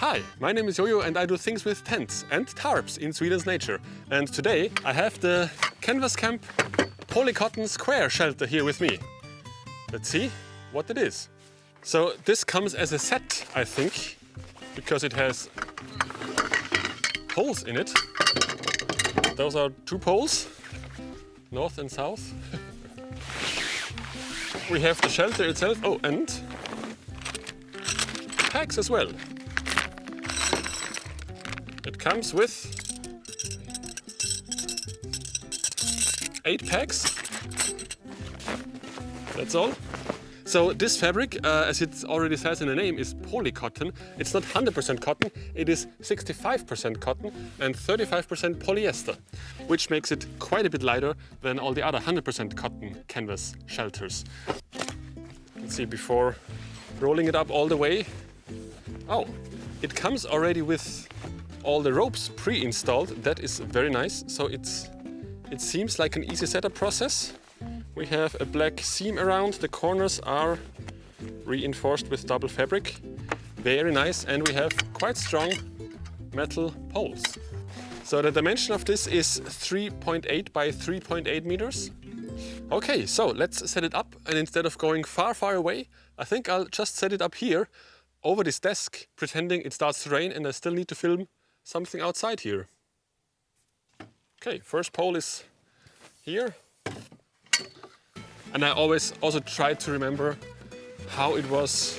Hi, my name is Jojo and I do things with tents and tarps in Sweden's nature. And today I have the CanvasCamp Polycotton Square Shelter here with me. Let's see what it is. So this comes as a set, I think, because it has poles in it. Those are 2 poles, north and south. We have the shelter itself, oh, and pegs as well. It comes with 8 pegs. That's all. So this fabric, as it already says in the name, is polycotton. It's not 100% cotton, it is 65% cotton and 35% polyester, which makes it quite a bit lighter than all the other 100% cotton canvas shelters. Let's see, before rolling it up all the way. Oh, it comes already with all the ropes pre-installed. That is very nice. So it seems like an easy setup process. We have a black seam around. The corners are reinforced with double fabric. Very nice. And we have quite strong metal poles. So the dimension of this is 3.8 by 3.8 meters. Okay, so let's set it up. And instead of going far, far away, I think I'll just set it up here over this desk, pretending it starts to rain and I still need to film something outside here. Okay, first pole is here. And I always also try to remember how it was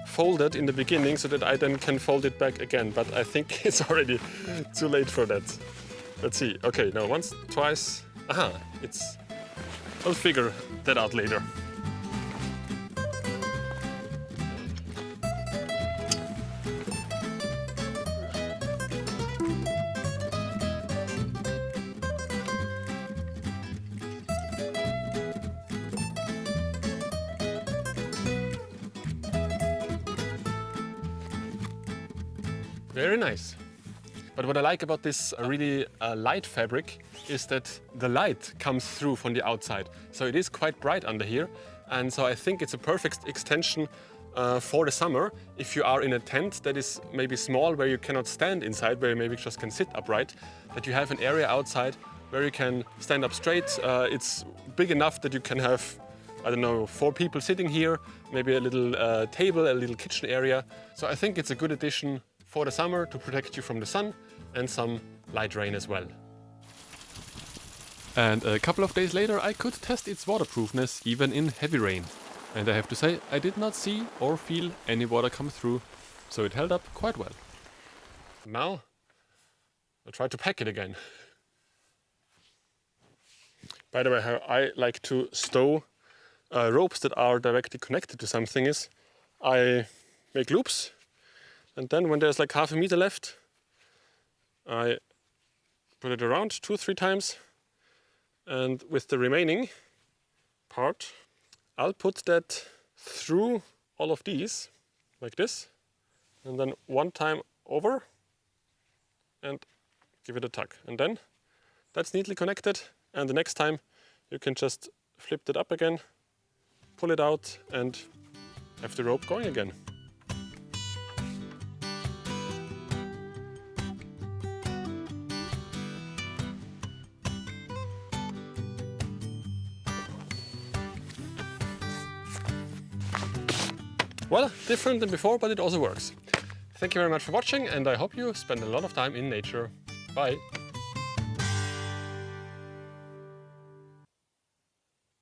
folded in the beginning so that I then can fold it back again. But I think it's already too late for that. Let's see. Okay, now once, twice. Aha, I'll figure that out later. Very nice. But what I like about this really light fabric is that the light comes through from the outside. So it is quite bright under here. And so I think it's a perfect extension for the summer. If you are in a tent that is maybe small, where you cannot stand inside, where you maybe just can sit upright, that you have an area outside where you can stand up straight. It's big enough that you can have, I don't know, 4 people sitting here, maybe a little table, a little kitchen area. So I think it's a good addition for the summer to protect you from the sun and some light rain as well. And a couple of days later I could test its waterproofness even in heavy rain. And I have to say, I did not see or feel any water come through, so it held up quite well. Now I'll try to pack it again. By the way, how I like to stow ropes that are directly connected to something is I make loops. And then when there's like half a meter left, I put it around 2 or 3 times. And with the remaining part, I'll put that through all of these, like this. And then 1 time over and give it a tug. And then that's neatly connected. And the next time you can just flip that up again, pull it out and have the rope going again. Well, different than before, but it also works. Thank you very much for watching and I hope you spend a lot of time in nature. Bye!